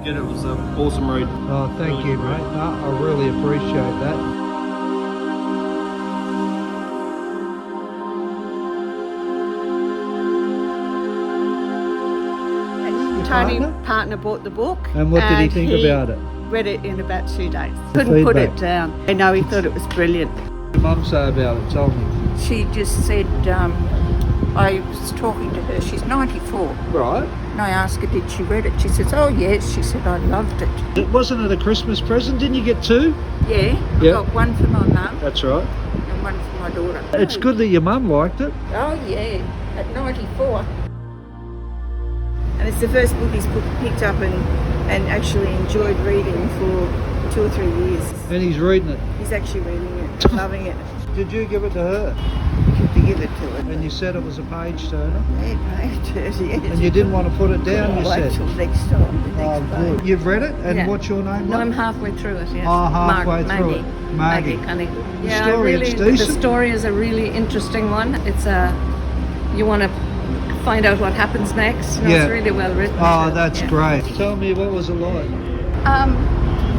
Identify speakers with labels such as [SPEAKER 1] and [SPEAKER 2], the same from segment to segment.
[SPEAKER 1] get it. It was an awesome read.
[SPEAKER 2] Oh, thank you, mate. No, I really appreciate that.
[SPEAKER 3] Tony
[SPEAKER 2] Partner?
[SPEAKER 3] partner bought the book.
[SPEAKER 2] And what did he think about it?
[SPEAKER 3] Read it in about 2 days.
[SPEAKER 2] The
[SPEAKER 3] Couldn't put
[SPEAKER 2] feedback.
[SPEAKER 3] it down. I know he thought it was brilliant.
[SPEAKER 2] What did Mum say about it? Tell me.
[SPEAKER 4] She just said, I was talking to her, she's 94,
[SPEAKER 2] Right.
[SPEAKER 4] and I asked her, did she read it? She says, oh yes, she said, I loved it.
[SPEAKER 2] Wasn't it a Christmas present? Didn't you get 2?
[SPEAKER 4] Yeah, I
[SPEAKER 2] Yeah.
[SPEAKER 4] got one for my mum
[SPEAKER 2] That's right.
[SPEAKER 4] and one for my daughter.
[SPEAKER 2] It's good that your mum liked it.
[SPEAKER 4] Oh yeah, at 94.
[SPEAKER 3] And it's the first book he's picked up and actually enjoyed reading for 2 or 3 years.
[SPEAKER 2] And he's reading it.
[SPEAKER 3] He's actually reading it, loving it.
[SPEAKER 2] Did you give it to her?
[SPEAKER 3] To give it to her.
[SPEAKER 2] And you said it was a page turner?
[SPEAKER 3] Yeah, page yes.
[SPEAKER 2] And you didn't want to put it down, you
[SPEAKER 3] Wait
[SPEAKER 2] said?
[SPEAKER 3] till next time. The
[SPEAKER 2] Oh,
[SPEAKER 3] next
[SPEAKER 2] good.
[SPEAKER 3] page.
[SPEAKER 2] You've read it? And
[SPEAKER 5] Yeah.
[SPEAKER 2] what's your name?
[SPEAKER 5] No,
[SPEAKER 2] like?
[SPEAKER 5] I'm halfway through it, yes.
[SPEAKER 2] Oh, halfway through it.
[SPEAKER 5] Maggie
[SPEAKER 2] Maggie.
[SPEAKER 5] Cunningham.
[SPEAKER 2] The
[SPEAKER 5] Yeah,
[SPEAKER 2] story,
[SPEAKER 5] really,
[SPEAKER 2] it's
[SPEAKER 5] the
[SPEAKER 2] decent.
[SPEAKER 5] story is a really interesting one. It's you want to find out what happens next. You know,
[SPEAKER 2] Yeah.
[SPEAKER 5] It's really well written.
[SPEAKER 2] Oh,
[SPEAKER 5] so,
[SPEAKER 2] that's
[SPEAKER 5] yeah.
[SPEAKER 2] great. Tell me, what was it like?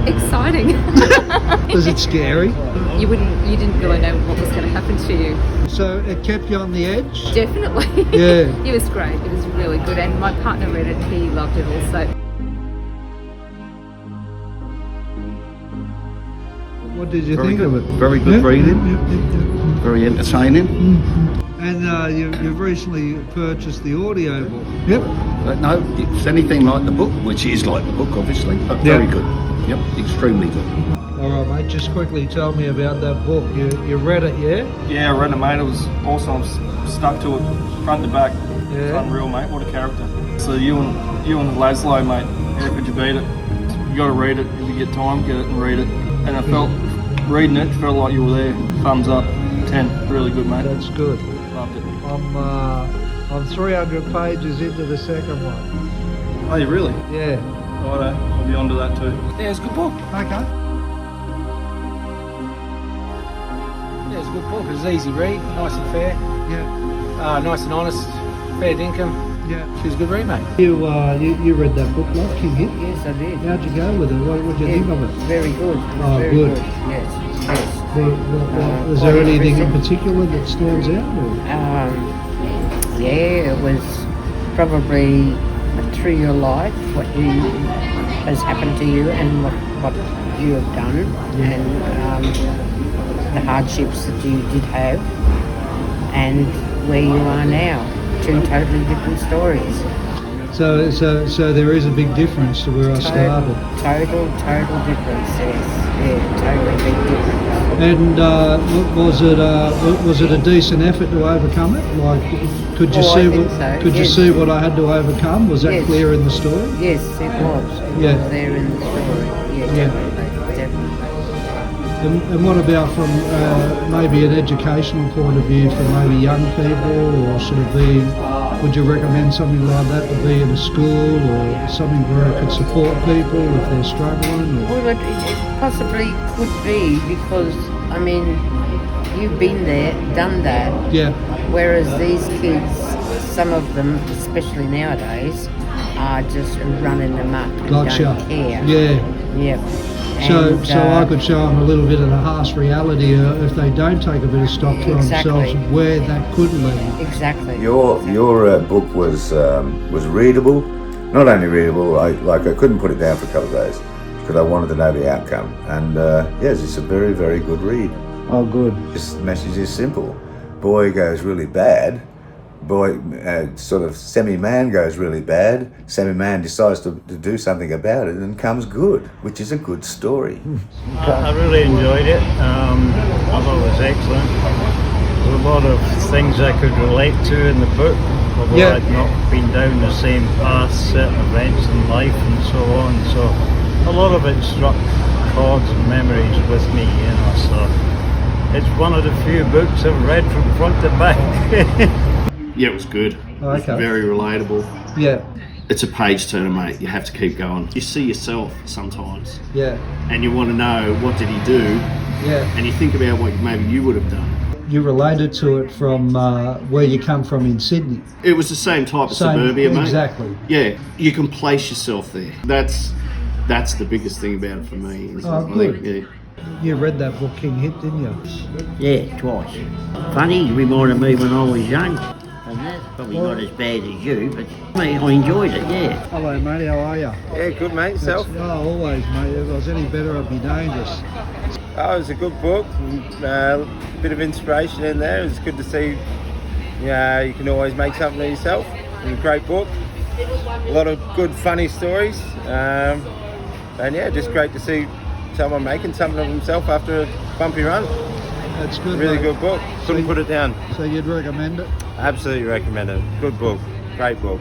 [SPEAKER 5] Exciting.
[SPEAKER 2] Was it scary?
[SPEAKER 5] You didn't really know what was going to happen to you.
[SPEAKER 2] So it kept you on the edge?
[SPEAKER 5] Definitely.
[SPEAKER 2] Yeah.
[SPEAKER 5] It was great. It was really good. And my partner read it. He loved it also.
[SPEAKER 2] What did you
[SPEAKER 6] Very
[SPEAKER 2] think
[SPEAKER 6] good.
[SPEAKER 2] of it?
[SPEAKER 6] Very good reading.
[SPEAKER 2] Yep.
[SPEAKER 6] Very entertaining.
[SPEAKER 2] And you've recently purchased the audio book. Yep.
[SPEAKER 6] But no, it's anything like the book, which is like the book, obviously, but
[SPEAKER 2] Yeah.
[SPEAKER 6] very good. Yep, extremely good.
[SPEAKER 2] All right, mate. Just quickly tell me about that book. You read it, yeah?
[SPEAKER 1] Yeah, I read it, mate. It was awesome. I'm stuck to it front to back.
[SPEAKER 2] Yeah.
[SPEAKER 1] It's unreal, mate. What a character. So you and Laszlo, mate, how could you beat it? You got to read it. If you get time, get it and read it. And I felt, reading it, felt like you were there. Thumbs up. 10. Really good, mate.
[SPEAKER 2] That's good.
[SPEAKER 1] Loved it.
[SPEAKER 2] I'm 300 pages into the second one.
[SPEAKER 1] Oh, you really?
[SPEAKER 2] Yeah.
[SPEAKER 1] Righto. I'll be on to that too.
[SPEAKER 7] Yeah, it's a good book.
[SPEAKER 2] Okay.
[SPEAKER 7] Yeah, it's a good book. It's an easy read, nice and fair,
[SPEAKER 2] Yeah.
[SPEAKER 7] nice and honest, fair dinkum.
[SPEAKER 2] Yeah.
[SPEAKER 7] She's a good read, mate.
[SPEAKER 2] You read that book, like you did?
[SPEAKER 4] Yes, I did.
[SPEAKER 2] How'd you go with it? What did you think of it?
[SPEAKER 4] Very good.
[SPEAKER 2] Oh,
[SPEAKER 4] very
[SPEAKER 2] good.
[SPEAKER 4] Yes, yes.
[SPEAKER 2] Was there anything in particular that stands out? Or?
[SPEAKER 4] Yeah, it was probably through your life, what has happened to you and what you have done, and the hardships that you did have, and where you are now. 2 totally different stories.
[SPEAKER 2] So there is a big difference to where I started.
[SPEAKER 4] Total difference, yes. Yeah, totally big difference.
[SPEAKER 2] And was it a decent effort to overcome it? Like, could you
[SPEAKER 4] Oh, I
[SPEAKER 2] see
[SPEAKER 4] think
[SPEAKER 2] what
[SPEAKER 4] so,
[SPEAKER 2] could you
[SPEAKER 4] yes.
[SPEAKER 2] see what I had to overcome? Was that
[SPEAKER 4] Yes.
[SPEAKER 2] clear in the story?
[SPEAKER 4] Yes, it was. It
[SPEAKER 2] Yeah.
[SPEAKER 4] was there in the story. Yeah,
[SPEAKER 2] Yeah.
[SPEAKER 4] definitely.
[SPEAKER 2] And what about from maybe an educational point of view for maybe young people, or sort of being? Would you recommend something like that to be in a school, or something where it could support people if they're struggling? Or?
[SPEAKER 4] Well, it possibly could be because, I mean, you've been there, done that,
[SPEAKER 2] Yeah,
[SPEAKER 4] whereas these kids, some of them, especially nowadays, are just running amok and
[SPEAKER 2] gotcha.
[SPEAKER 4] don't care.
[SPEAKER 2] Yeah.
[SPEAKER 4] Yep.
[SPEAKER 2] So
[SPEAKER 4] And,
[SPEAKER 2] I could show them a little bit of the harsh reality if they don't take a bit of stock for
[SPEAKER 4] Exactly.
[SPEAKER 2] themselves, where that could lead.
[SPEAKER 4] Exactly.
[SPEAKER 8] Your book was readable. Not only readable, I couldn't put it down for a couple of days because I wanted to know the outcome. And yes, it's a very, very good read.
[SPEAKER 2] Oh, good.
[SPEAKER 8] This message is simple. Boy goes really bad. Boy, sort of semi-man goes really bad. Semi-man decides to do something about it and comes good, which is a good story.
[SPEAKER 9] I really enjoyed it. I thought it was excellent. There's a lot of things I could relate to in the book, although
[SPEAKER 2] Yeah.
[SPEAKER 9] I'd not been down the same path, certain events in life and so on. So a lot of it struck chords and memories with me, you know. So it's one of the few books I've read from front to back.
[SPEAKER 6] Yeah, it was good.
[SPEAKER 2] Okay.
[SPEAKER 6] Very relatable.
[SPEAKER 2] Yeah,
[SPEAKER 6] It's a page turner, mate. You have to keep going. You see yourself sometimes,
[SPEAKER 2] yeah,
[SPEAKER 6] and you want to know what did he do,
[SPEAKER 2] yeah.
[SPEAKER 6] and you think about what maybe you would have done.
[SPEAKER 2] You related to it from where you come from in Sydney.
[SPEAKER 6] It was the same type of
[SPEAKER 2] Same-
[SPEAKER 6] suburbia, mate.
[SPEAKER 2] exactly.
[SPEAKER 6] Yeah, you can place yourself there. That's That's the biggest thing about it for me. Is
[SPEAKER 2] Oh,
[SPEAKER 6] I
[SPEAKER 2] good.
[SPEAKER 6] think,
[SPEAKER 2] You read that book, King Hit, didn't you?
[SPEAKER 10] Yeah, twice. Funny, reminded me when I was young. And that's probably not as bad as you, but me, I enjoyed it, yeah.
[SPEAKER 2] Hello, mate. How are you?
[SPEAKER 11] Yeah, good mate, yourself?
[SPEAKER 2] Always, mate. If I was any better, I'd be dangerous.
[SPEAKER 11] Oh, it was a good book, a bit of inspiration in there. It was good to see you can always make something of yourself. It was a great book, a lot of good funny stories, and yeah, just great to see someone making something of himself after a bumpy run.
[SPEAKER 2] That's good.
[SPEAKER 11] Really
[SPEAKER 2] mate.
[SPEAKER 11] good book, couldn't put it down.
[SPEAKER 2] So you'd recommend it?
[SPEAKER 11] Absolutely recommend it, good book, great book.